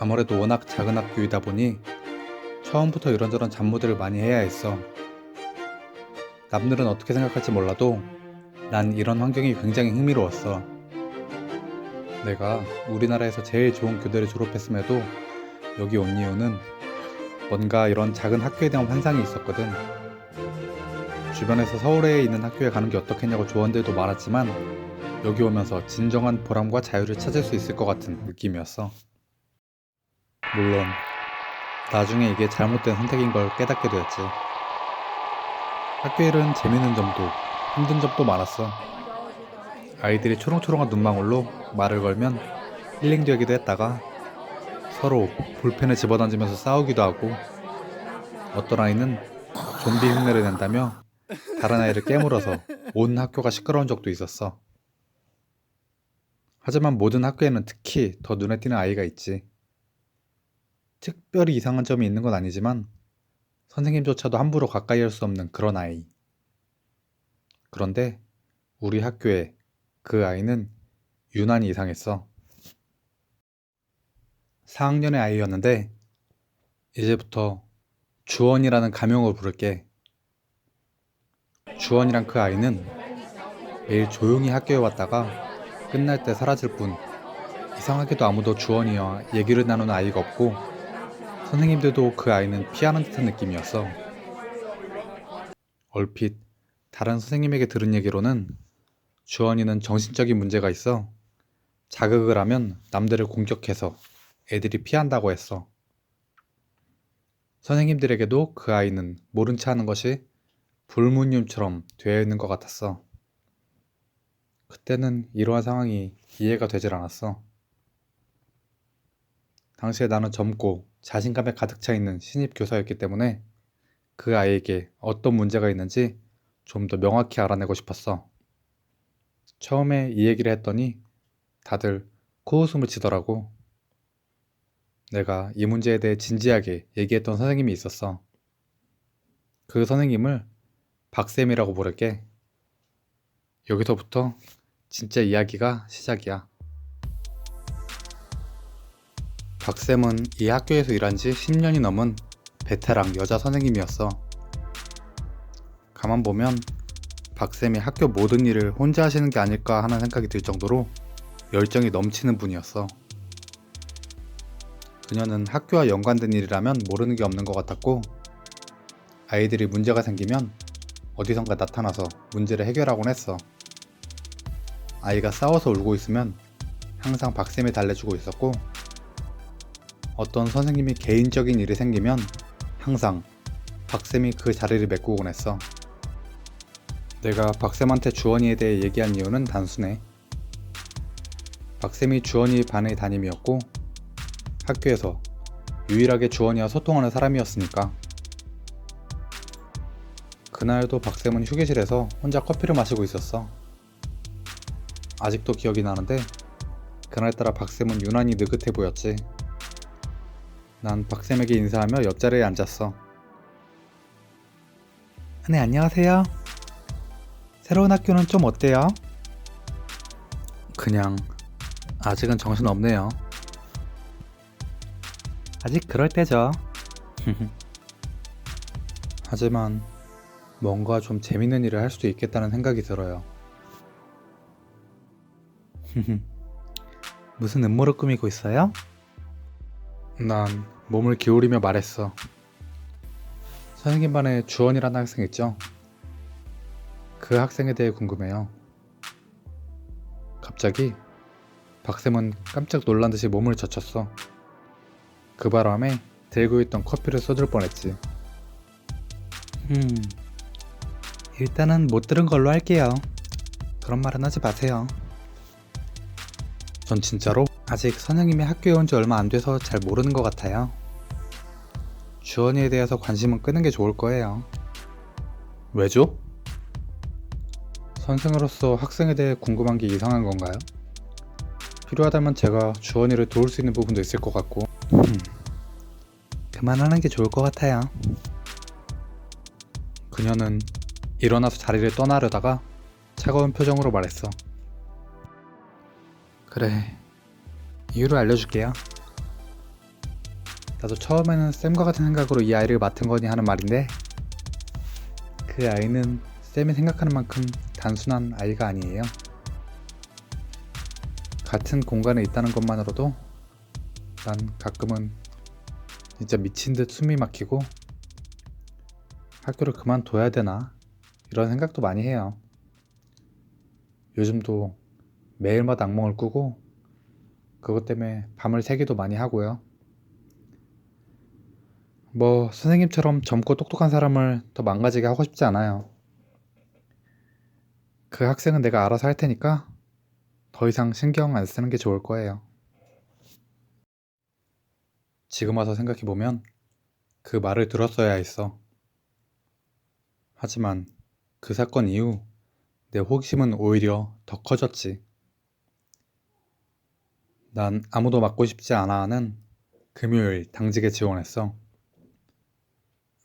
아무래도 워낙 작은 학교이다 보니 처음부터 이런저런 잡무들을 많이 해야 했어. 남들은 어떻게 생각할지 몰라도 난 이런 환경이 굉장히 흥미로웠어. 내가 우리나라에서 제일 좋은 교대를 졸업했음에도 여기 온 이유는 뭔가 이런 작은 학교에 대한 환상이 있었거든. 주변에서 서울에 있는 학교에 가는 게 어떻겠냐고 조언들도 많았지만 여기 오면서 진정한 보람과 자유를 찾을 수 있을 것 같은 느낌이었어. 물론 나중에 이게 잘못된 선택인 걸 깨닫게 되었지. 학교 일은 재밌는 점도 힘든 점도 많았어. 아이들이 초롱초롱한 눈망울로 말을 걸면 힐링되기도 했다가 서로 볼펜을 집어던지면서 싸우기도 하고, 어떤 아이는 좀비 흉내를 낸다며 다른 아이를 깨물어서 온 학교가 시끄러운 적도 있었어. 하지만 모든 학교에는 특히 더 눈에 띄는 아이가 있지. 특별히 이상한 점이 있는 건 아니지만 선생님조차도 함부로 가까이 할 수 없는 그런 아이. 그런데 우리 학교에 그 아이는 유난히 이상했어. 4학년의 아이였는데 이제부터 주원이라는 가명을 부를게. 주원이란 그 아이는 매일 조용히 학교에 왔다가 끝날 때 사라질 뿐, 이상하게도 아무도 주원이와 얘기를 나누는 아이가 없고 선생님들도 그 아이는 피하는 듯한 느낌이었어. 얼핏 다른 선생님에게 들은 얘기로는 주원이는 정신적인 문제가 있어 자극을 하면 남들을 공격해서 애들이 피한다고 했어. 선생님들에게도 그 아이는 모른 체 하는 것이 불문율처럼 되어 있는 것 같았어. 그때는 이러한 상황이 이해가 되질 않았어. 당시에 나는 젊고 자신감에 가득 차 있는 신입 교사였기 때문에 그 아이에게 어떤 문제가 있는지 좀 더 명확히 알아내고 싶었어. 처음에 이 얘기를 했더니 다들 코웃음을 치더라고. 내가 이 문제에 대해 진지하게 얘기했던 선생님이 있었어. 그 선생님을 박쌤이라고 부를게. 여기서부터 진짜 이야기가 시작이야. 박쌤은 이 학교에서 일한 지 10년이 넘은 베테랑 여자 선생님이었어. 가만 보면 박쌤이 학교 모든 일을 혼자 하시는 게 아닐까 하는 생각이 들 정도로 열정이 넘치는 분이었어. 그녀는 학교와 연관된 일이라면 모르는 게 없는 것 같았고, 아이들이 문제가 생기면 어디선가 나타나서 문제를 해결하곤 했어. 아이가 싸워서 울고 있으면 항상 박쌤이 달래주고 있었고, 어떤 선생님이 개인적인 일이 생기면 항상 박쌤이 그 자리를 메꾸곤 했어. 내가 박쌤한테 주원이에 대해 얘기한 이유는 단순해. 박쌤이 주원이 반의 담임이었고 학교에서 유일하게 주원이와 소통하는 사람이었으니까. 그날도 박쌤은 휴게실에서 혼자 커피를 마시고 있었어. 아직도 기억이 나는데 그날따라 박쌤은 유난히 느긋해 보였지. 난 박쌤에게 인사하며 옆자리에 앉았어. 네, 안녕하세요. 새로운 학교는 좀 어때요? 그냥 아직은 정신없네요. 아직 그럴 때죠. 하지만 뭔가 좀 재밌는 일을 할 수도 있겠다는 생각이 들어요. 무슨 음모를 꾸미고 있어요? 난 몸을 기울이며 말했어. 선생님 반에 주원이라는 학생 있죠? 그 학생에 대해 궁금해요. 갑자기 박쌤은 깜짝 놀란 듯이 몸을 젖혔어. 그 바람에 들고 있던 커피를 쏟을 뻔했지. 일단은 못 들은 걸로 할게요. 그런 말은 하지 마세요. 전 진짜로 아직 선생님이 학교에 온 지 얼마 안 돼서 잘 모르는 것 같아요. 주원이에 대해서 관심은 끄는 게 좋을 거예요. 왜죠? 선생으로서 학생에 대해 궁금한 게 이상한 건가요? 필요하다면 제가 주원이를 도울 수 있는 부분도 있을 것 같고. 그만하는 게 좋을 것 같아요. 그녀는 일어나서 자리를 떠나려다가 차가운 표정으로 말했어. 그래, 이유를 알려줄게요. 나도 처음에는 쌤과 같은 생각으로 이 아이를 맡은 거니 하는 말인데, 그 아이는 쌤이 생각하는 만큼 단순한 아이가 아니에요. 같은 공간에 있다는 것만으로도 난 가끔은 진짜 미친 듯 숨이 막히고 학교를 그만둬야 되나 이런 생각도 많이 해요. 요즘도 매일마다 악몽을 꾸고 그것 때문에 밤을 새기도 많이 하고요. 뭐 선생님처럼 젊고 똑똑한 사람을 더 망가지게 하고 싶지 않아요. 그 학생은 내가 알아서 할 테니까 더 이상 신경 안 쓰는 게 좋을 거예요. 지금 와서 생각해보면 그 말을 들었어야 했어. 하지만 그 사건 이후 내 호기심은 오히려 더 커졌지. 난 아무도 맡고 싶지 않아 하는 금요일 당직에 지원했어.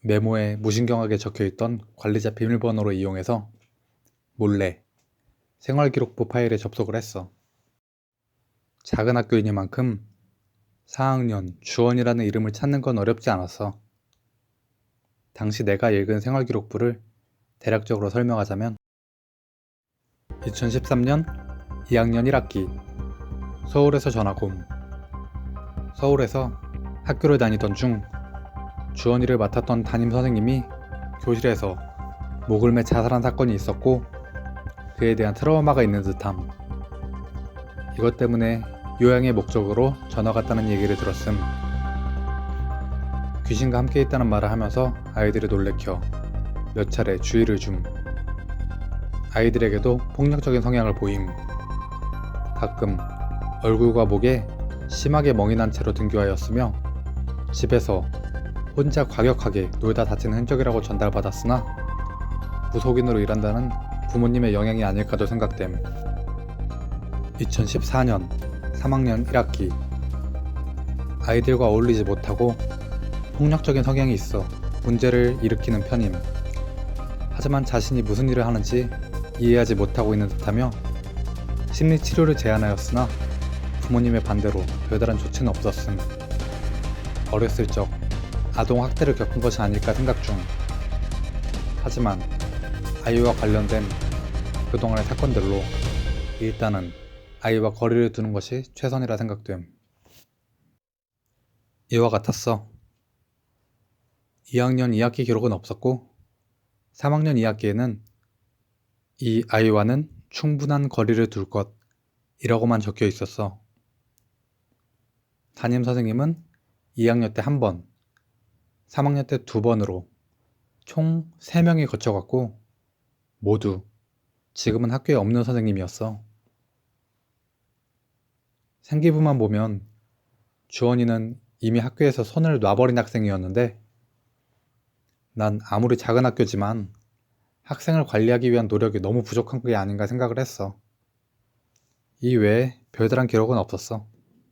메모에 무신경하게 적혀있던 관리자 비밀번호를 이용해서 몰래 생활기록부 파일에 접속을 했어. 작은 학교이니만큼 4학년 주원이라는 이름을 찾는 건 어렵지 않았어. 당시 내가 읽은 생활기록부를 대략적으로 설명하자면 2013년 2학년 1학기 서울에서 전학 옴. 서울에서 학교를 다니던 중 주원이를 맡았던 담임 선생님이 교실에서 목을 매 자살한 사건이 있었고 그에 대한 트라우마가 있는 듯함. 이것 때문에 요양의 목적으로 전화 갔다는 얘기를 들었음. 귀신과 함께 있다는 말을 하면서 아이들을 놀래켜 몇 차례 주의를 줌. 아이들에게도 폭력적인 성향을 보임. 가끔 얼굴과 목에 심하게 멍이 난 채로 등교하였으며 집에서 혼자 과격하게 놀다 다치는 흔적이라고 전달받았으나 무속인으로 일한다는 부모님의 영향이 아닐까도 생각됨. 2014년 3학년 1학기 아이들과 어울리지 못하고 폭력적인 성향이 있어 문제를 일으키는 편임. 하지만 자신이 무슨 일을 하는지 이해하지 못하고 있는 듯하며 심리치료를 제안하였으나 부모님의 반대로 별다른 조치는 없었음. 어렸을 적 아동학대를 겪은 것이 아닐까 생각 중. 하지만 아이와 관련된 그동안의 사건들로 일단은 아이와 거리를 두는 것이 최선이라 생각됨. 이와 같았어. 2학년 2학기 기록은 없었고 3학년 2학기에는 이 아이와는 충분한 거리를 둘 것이라고만 적혀 있었어. 담임 선생님은 2학년 때 1번, 3학년 때 2번으로 총 3명이 거쳐갔고 모두 지금은 학교에 없는 선생님이었어. 생기부만 보면 주원이는 이미 학교에서 손을 놔버린 학생이었는데 난 아무리 작은 학교지만 학생을 관리하기 위한 노력이 너무 부족한 게 아닌가 생각을 했어. 이 외에 별다른 기록은 없었어.